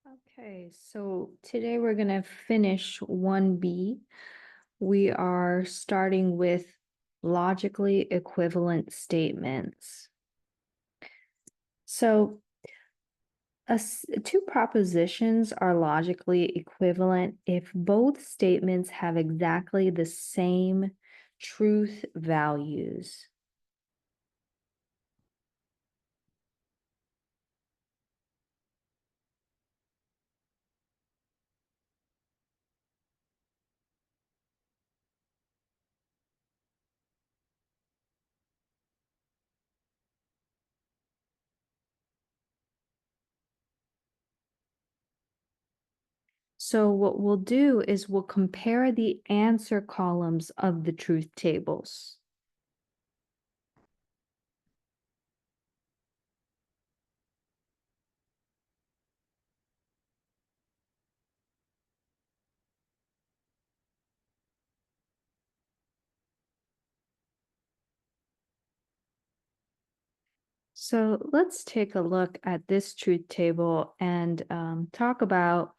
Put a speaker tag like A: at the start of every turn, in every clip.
A: Okay, so today we're going to finish 1B. We are starting with logically equivalent statements. So two propositions are logically equivalent if both statements have exactly the same truth values. So what we'll do is we'll compare the answer columns of the truth tables. So let's take a look at this truth table and talk about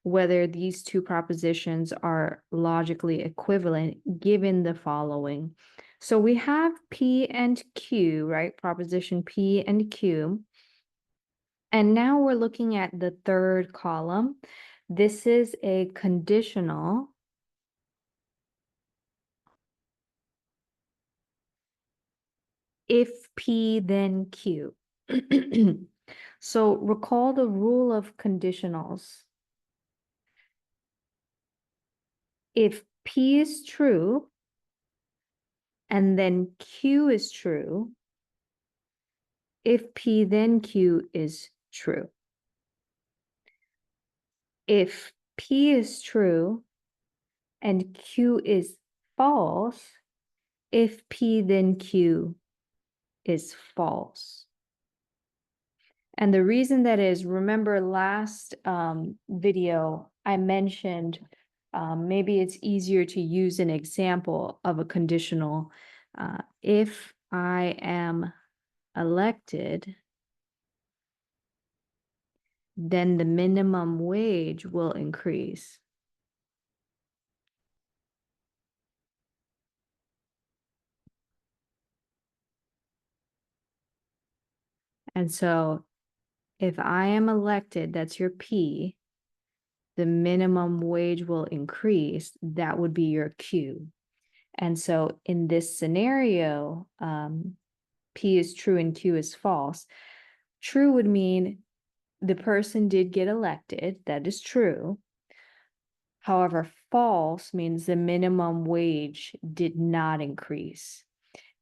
A: whether these two propositions are logically equivalent given the following. So we have P and Q, right? Proposition P and Q. And now we're looking at the third column. This is a conditional. If P, then Q. So recall the rule of conditionals. If P is true, and then Q is true, if P then Q is true. If P is true and Q is false, if P then Q is false. And the reason that is, remember last video, I mentioned maybe it's easier to use an example of a conditional. If I am elected, then the minimum wage will increase. And so if I am elected, that's your P, the minimum wage will increase. That would be your Q. And so in this scenario, P is true and Q is false. True would mean the person did get elected. That is true. However, false means the minimum wage did not increase.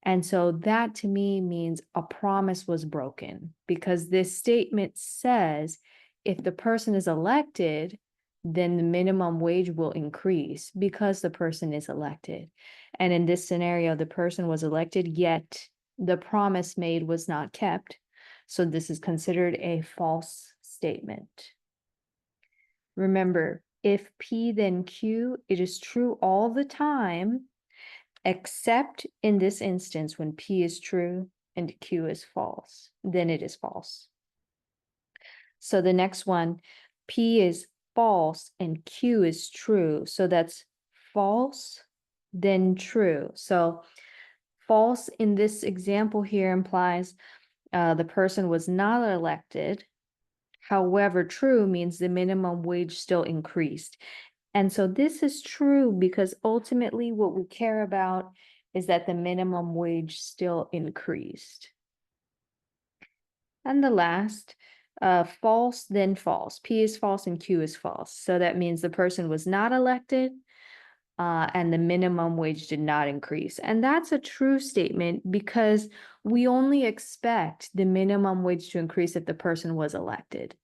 A: And so that to me means a promise was broken because this statement says if the person is elected, then the minimum wage will increase because the person is elected. And in this scenario, the person was elected, yet the promise made was not kept. So this is considered a false statement. Remember, if P then Q, it is true all the time, except in this instance when P is true and Q is false, then it is false. So the next one, P is false and Q is true. So that's false, then true. So false in this example here implies the person was not elected. However, true means the minimum wage still increased. And so this is true because ultimately what we care about is that the minimum wage still increased. And the last, false, then false. P is false and Q is false. So that means the person was not elected and the minimum wage did not increase. And that's a true statement because we only expect the minimum wage to increase if the person was elected.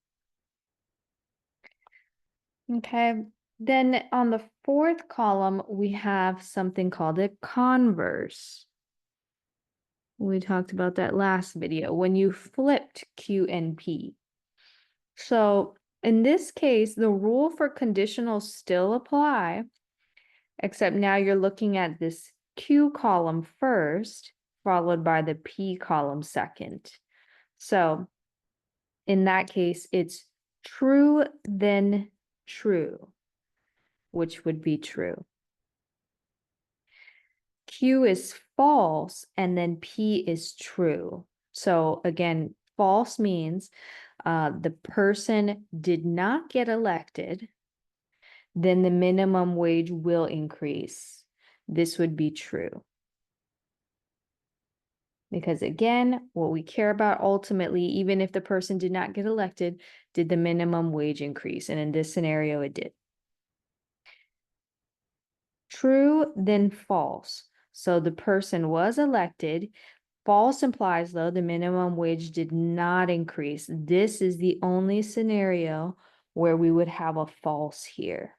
A: Okay, then on the fourth column, we have something called a converse. We talked about that last video when you flipped Q and P. So in this case, the rule for conditionals still apply, except now you're looking at this Q column first, followed by the P column second. So in that case, it's true, then true, which would be true. Q is false, and then P is true. So again, false means the person did not get elected, then the minimum wage will increase. This would be true. Because again, what we care about ultimately, even if the person did not get elected, did the minimum wage increase? And in this scenario, it did. True, then false. So the person was elected. False implies, though, the minimum wage did not increase. This is the only scenario where we would have a false here.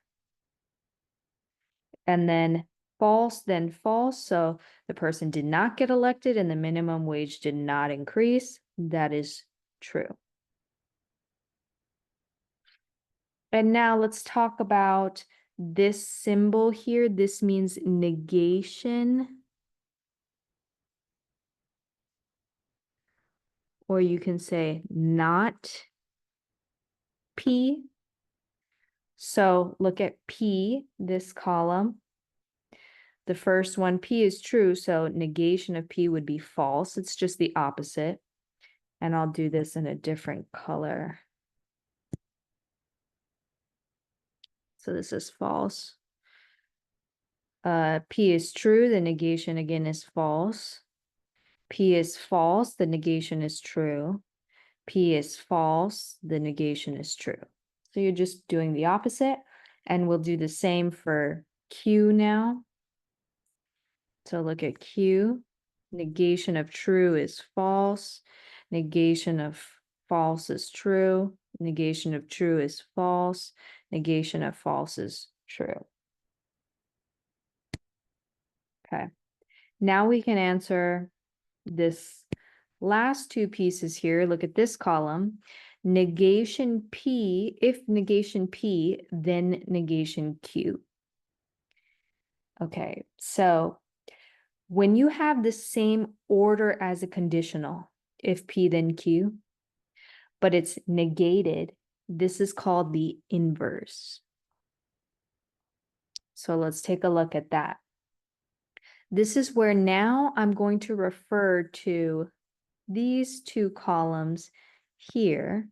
A: And then false, then false. So the person did not get elected and the minimum wage did not increase. That is true. And now let's talk about this symbol here. This means negation. Or you can say not P. So look at P, this column. The first one, P is true, so negation of P would be false. It's just the opposite. And I'll do this in a different color. So this is false. P is true, the negation again is false. P is false, the negation is true. P is false, the negation is true. So you're just doing the opposite, and we'll do the same for Q now. So look at Q. Negation of true is false. Negation of false is true. Negation of true is false. Negation of false is true. Okay. Now we can answer this last two pieces here. Look at this column. Negation P, if negation P, then negation Q. Okay, so when you have the same order as a conditional, if P then Q, but it's negated, this is called the inverse. So let's take a look at that. This is where now I'm going to refer to these two columns here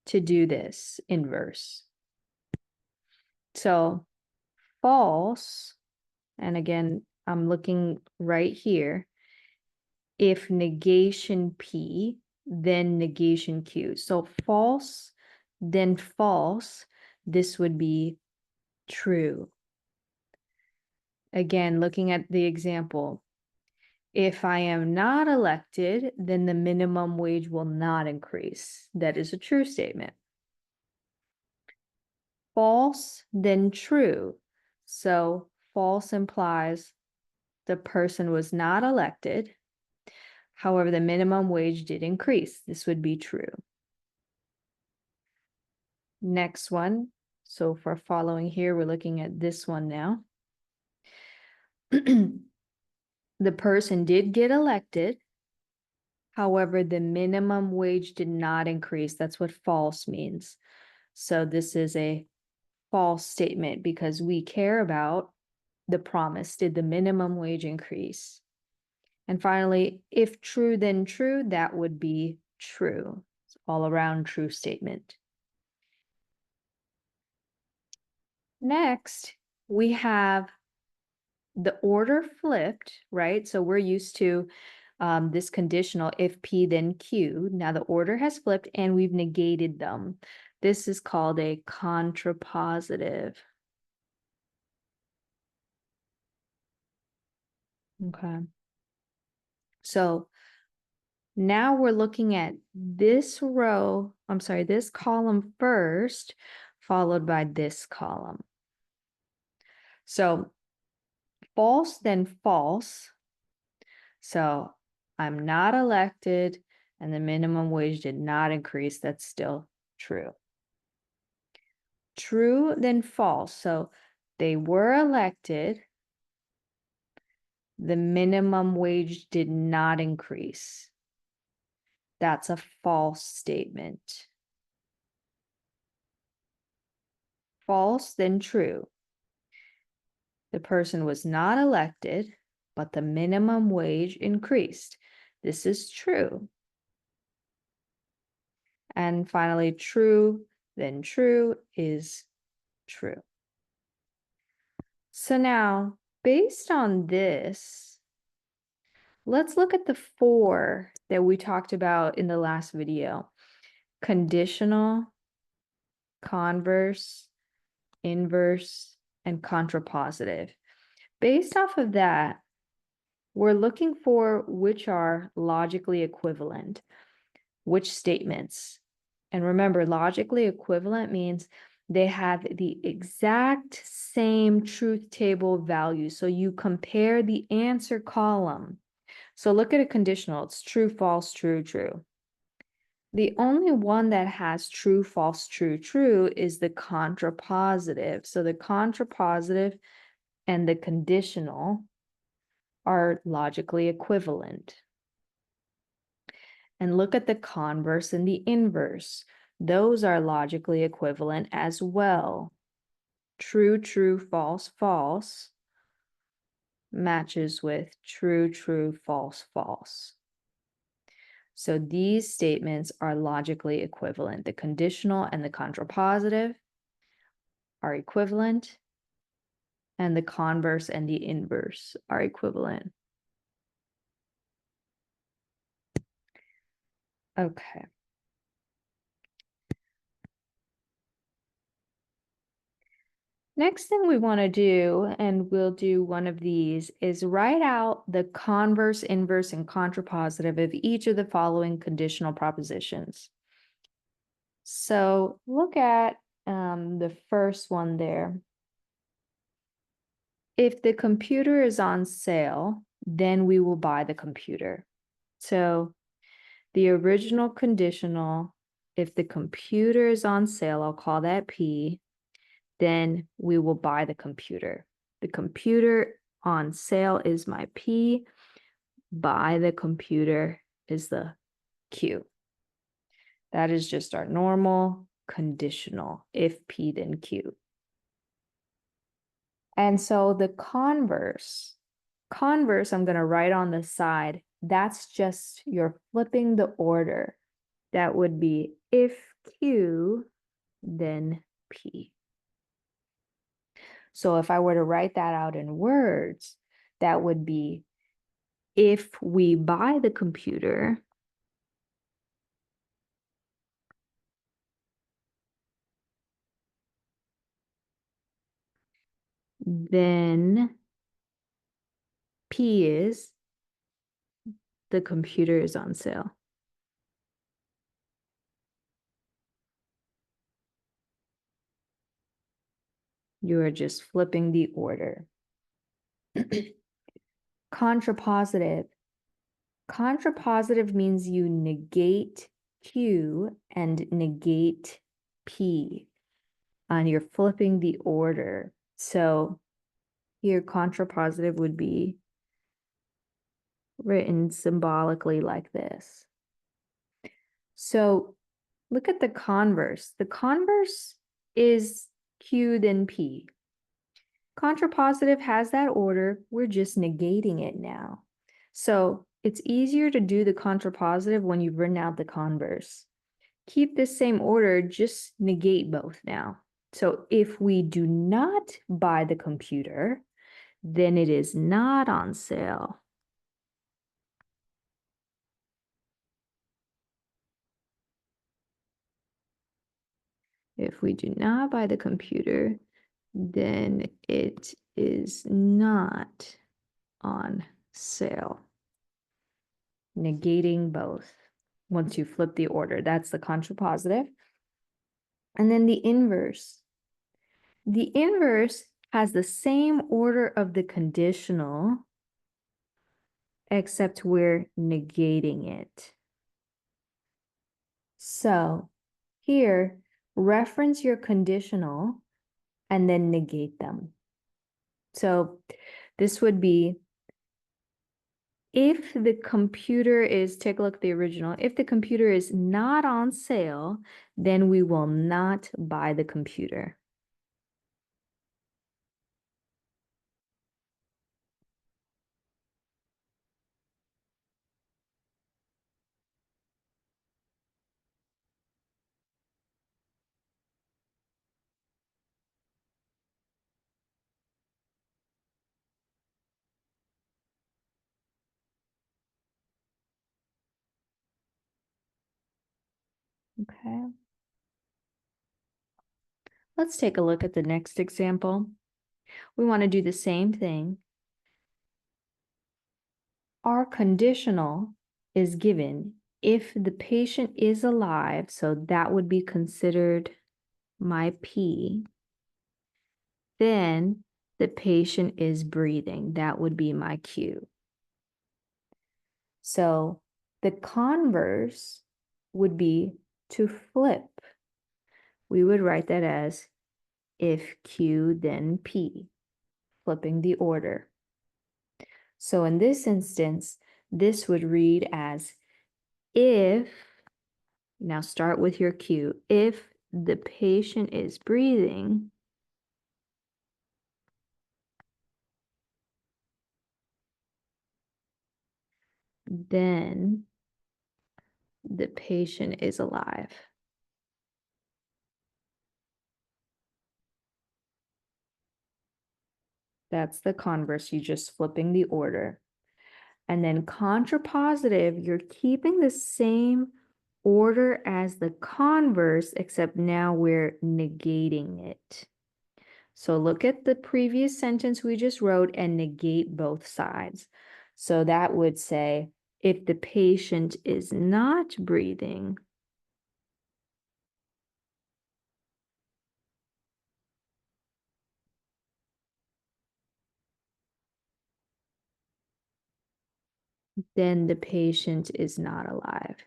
A: to do this inverse. So false, and again, I'm looking right here. If negation P, then negation Q. So false, then false, this would be true. Again, looking at the example, if I am not elected, then the minimum wage will not increase. That is a true statement. False, then true. So false implies the person was not elected. However, the minimum wage did increase. This would be true. Next one. So for following here, we're looking at this one now. The person did get elected. However, the minimum wage did not increase. That's what false means. So this is a false statement because we care about the promise. Did the minimum wage increase? And finally, if true, then true, that would be true. It's all around true statement. Next, we have the order flipped, right? So we're used to this conditional if P then Q. Now the order has flipped and we've negated them. This is called a contrapositive. Okay. So now we're looking at this row, this column first, followed by this column. So false, then false. So I'm not elected and the minimum wage did not increase. That's still true. True, then false. So they were elected. The minimum wage did not increase. That's a false statement. false, then true. The person was not elected, but the minimum wage increased. This is true. And finally, true, then true is true. So now, based on this, let's look at the 4 that we talked about in the last video. Conditional, converse, inverse, and contrapositive. Based off of that, we're looking for which are logically equivalent, which statements. And remember, logically equivalent means they have the exact same truth table value. So you compare the answer column. So look at a conditional. It's true, false, true, true. The only one that has true, false, true, true is the contrapositive. So the contrapositive and the conditional are logically equivalent. And look at the converse and the inverse. Those are logically equivalent as well. True, true, false, false matches with true, true, false, false. So these statements are logically equivalent. The conditional and the contrapositive are equivalent, and the converse and the inverse are equivalent. Okay. Next thing we want to do, and we'll do one of these, is write out the converse, inverse, and contrapositive of each of the following conditional propositions. So look at the first one there. If the computer is on sale, then we will buy the computer. So the original conditional, if the computer is on sale, I'll call that P, then we will buy the computer. The computer on sale is my P, buy the computer is the Q. That is just our normal conditional, if P then Q. And so the converse I'm going to write on the side. That's just you're flipping the order. That would be if Q, then P. So if I were to write that out in words, that would be if we buy the computer, then P is the computer is on sale. You are just flipping the order. Contrapositive. Contrapositive means you negate Q and negate P, and you're flipping the order. So here contrapositive would be written symbolically like this. So look at the converse. The converse is Q then P. Contrapositive has that order. We're just negating it now. So it's easier to do the contrapositive when you've written out the converse. Keep this same order, just negate both now. So if we do not buy the computer, then it is not on sale. If we do not buy the computer, then it is not on sale. Negating both. Once you flip the order, that's the contrapositive. And then the inverse. The inverse has the same order of the conditional, except we're negating it. So here, reference your conditional and then negate them. So this would be, if the computer is, take a look at the original, if the computer is not on sale, then we will not buy the computer. Okay. Let's take a look at the next example. We want to do the same thing. Our conditional is given if the patient is alive, so that would be considered my P, then the patient is breathing. That would be my Q. So the converse would be to flip. We would write that as if Q, then P, flipping the order. So in this instance, this would read as if, now start with your Q, if the patient is breathing, then the patient is alive. That's the converse, you're just flipping the order. And then contrapositive, you're keeping the same order as the converse, except now we're negating it. So look at the previous sentence we just wrote and negate both sides. So that would say, if the patient is not breathing, then the patient is not alive.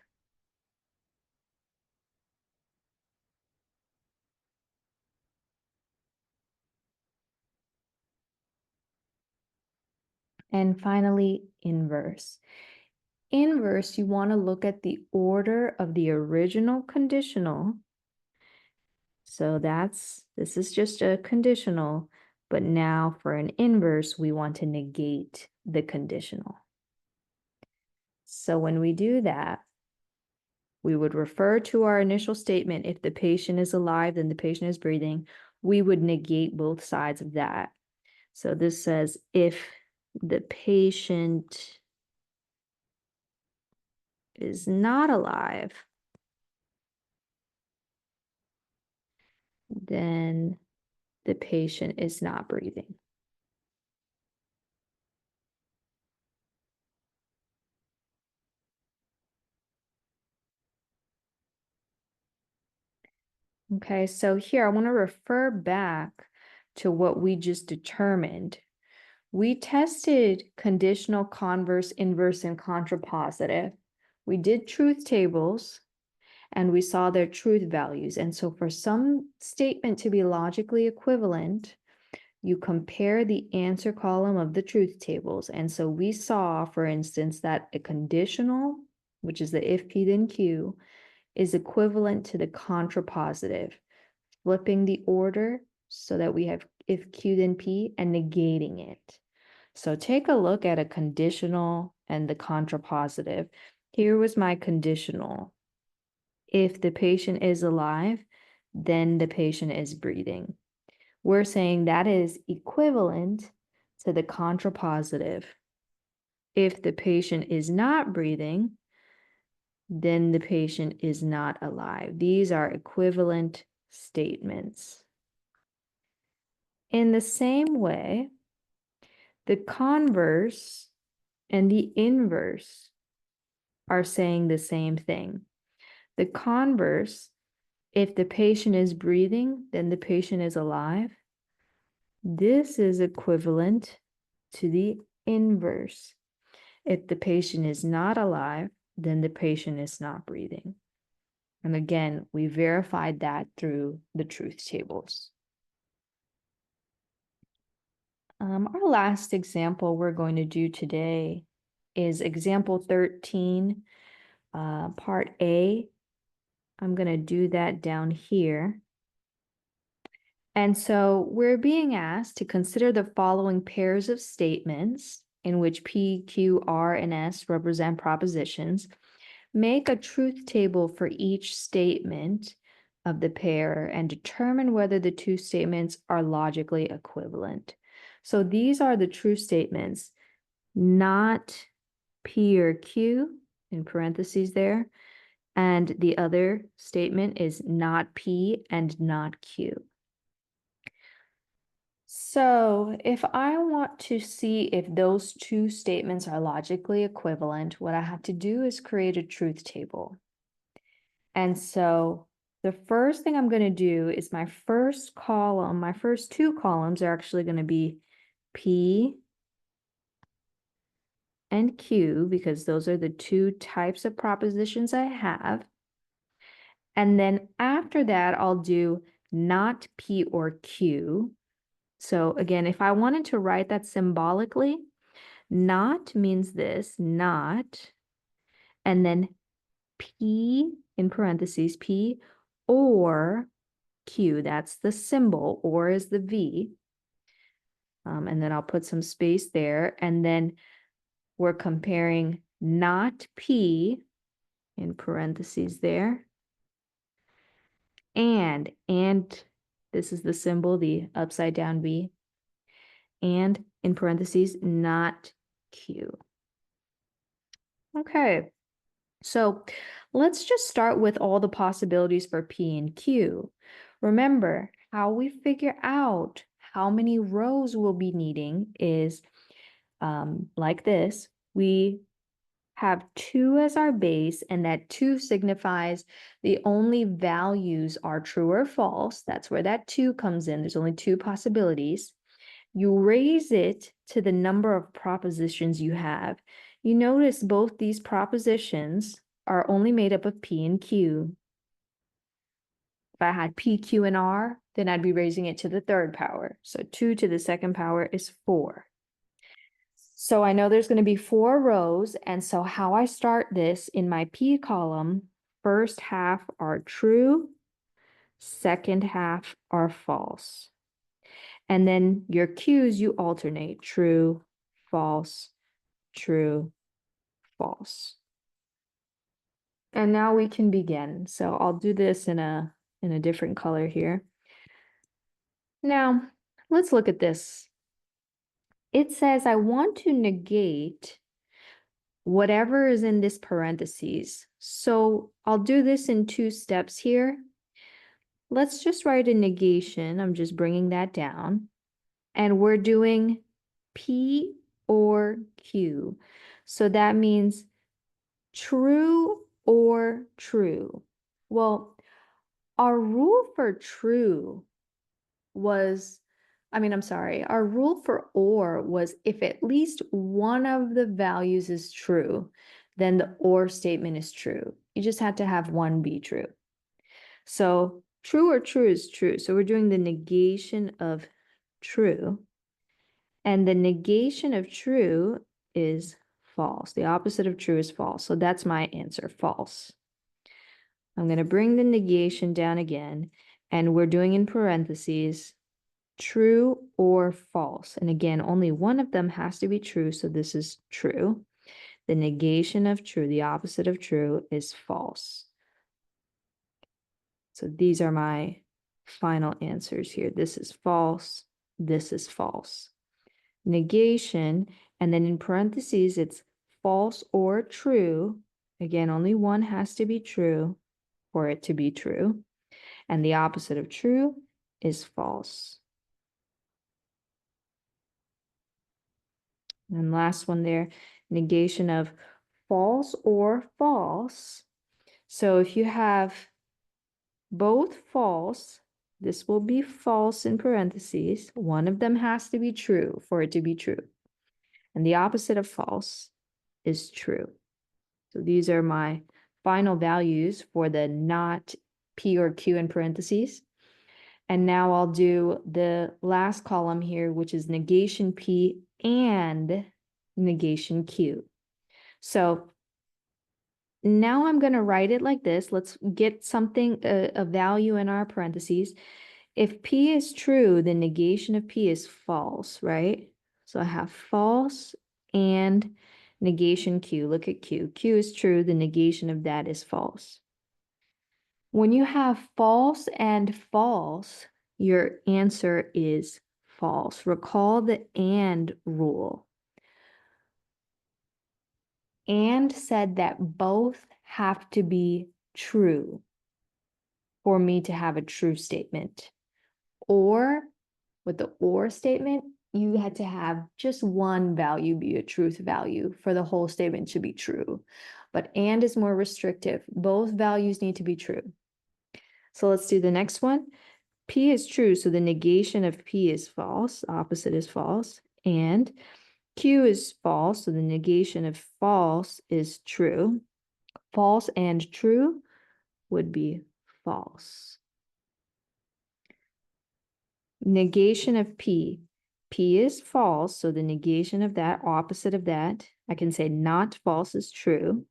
A: And finally, inverse. Inverse, you want to look at the order of the original conditional. So this is just a conditional, but now for an inverse, we want to negate the conditional. So when we do that, we would refer to our initial statement. If the patient is alive, then the patient is breathing. We would negate both sides of that. So this says, if the patient is not alive, then the patient is not breathing. Okay, so here I want to refer back to what we just determined. We tested conditional, converse, inverse, and contrapositive. We did truth tables and we saw their truth values. And so for some statement to be logically equivalent, you compare the answer column of the truth tables. And so we saw, for instance, that a conditional, which is the if P then Q, is equivalent to the contrapositive, flipping the order so that we have if Q then P and negating it. So take a look at a conditional and the contrapositive. Here was my conditional. If the patient is alive, then the patient is breathing. We're saying that is equivalent to the contrapositive. If the patient is not breathing, then the patient is not alive. These are equivalent statements. In the same way, the converse and the inverse are saying the same thing. The converse, if the patient is breathing, then the patient is alive. This is equivalent to the inverse. If the patient is not alive, then the patient is not breathing. And again, we verified that through the truth tables. Our last example we're going to do today is example 13, part A. I'm going to do that down here. And so we're being asked to consider the following pairs of statements in which P, Q, R, and S represent propositions. Make a truth table for each statement of the pair and determine whether the two statements are logically equivalent. So these are the true statements, not P or Q, in parentheses there, And the other statement is not P and not Q. So if I want to see if those two statements are logically equivalent, what I have to do is create a truth table. And so the first thing I'm going to do is my first column, my first two columns are actually going to be P and Q, because those are the two types of propositions I have. And then after that, I'll do not P or Q. So again, if I wanted to write that symbolically, not means this, not, and then P in parentheses, P or Q, that's the symbol, or is the V. And then I'll put some space there. And then we're comparing not P in parentheses there. And this is the symbol, the upside down V. And in parentheses, not Q. Okay, so let's just start with all the possibilities for P and Q. Remember, how we figure out how many rows we'll be needing is like this. We have 2 as our base, and that 2 signifies the only values are true or false. That's where that 2 comes in. There's only 2 possibilities. You raise it to the number of propositions you have. You notice both these propositions are only made up of P and Q. If I had P, Q, and R, then I'd be raising it to the third power. So 2 to the second power is 4. So I know there's going to be 4 rows. And so how I start this in my P column, first half are true, second half are false. And then your Q's, you alternate true, false, true, false. And now we can begin. So I'll do this in a different color here. Now, let's look at this. It says I want to negate whatever is in this parentheses. So I'll do this in 2 steps here. Let's just write a negation. I'm just bringing that down. And we're doing P or Q. So that means true or true. Well, our rule for true was, our rule for or was if at least one of the values is true, then the or statement is true. You just had to have one be true. So true or true is true. So we're doing the negation of true. And the negation of true is false. The opposite of true is false. So that's my answer, false. I'm going to bring the negation down again, and we're doing in parentheses, true or false. And again, only one of them has to be true, so this is true. The negation of true, the opposite of true, is false. So these are my final answers here. This is false, this is false. Negation, and then in parentheses, it's false or true. Again, only one has to be true for it to be true. And the opposite of true is false. And last one there, negation of false or false. So if you have both false, this will be false in parentheses. One of them has to be true for it to be true. And the opposite of false is true. So these are my final values for the not P or Q in parentheses. And now I'll do the last column here, which is negation P and negation Q. So now I'm going to write it like this. Let's get something, a value in our parentheses. If P is true, the negation of P is false, right? So I have false and negation Q. Look at Q. Q is true. The negation of that is false. When you have false and false, your answer is false. Recall the and rule. And said that both have to be true for me to have a true statement. Or with the or statement, you had to have just one value be a truth value for the whole statement to be true. But and is more restrictive. Both values need to be true. So let's do the next one. P is true, so the negation of P is false, opposite is false, and Q is false, so the negation of false is true. False and true would be false. Negation of P. P is false, so the negation of that, opposite of that, I can say not false is true.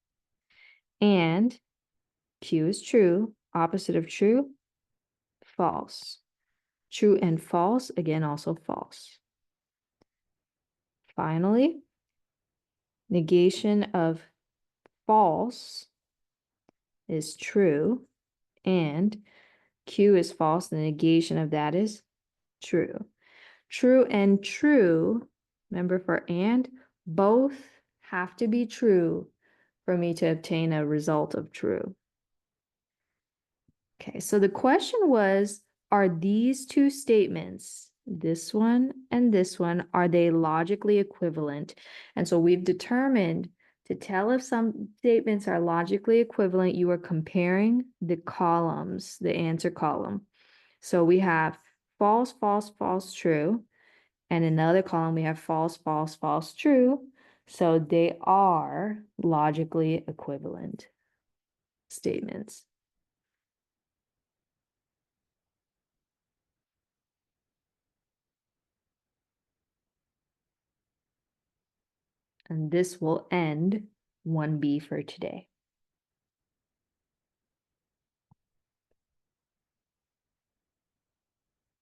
A: And Q is true, opposite of true, false. True and false, again, also false. Finally, negation of false is true, and Q is false, the negation of that is true. True and true, remember for and, both have to be true for me to obtain a result of true. Okay, so the question was, are these two statements, this one and this one, are they logically equivalent? And so we've determined to tell if some statements are logically equivalent, you are comparing the columns, the answer column. So we have false, false, false, true. And in another column, we have false, false, false, true. So they are logically equivalent statements. And this will end 1B for today.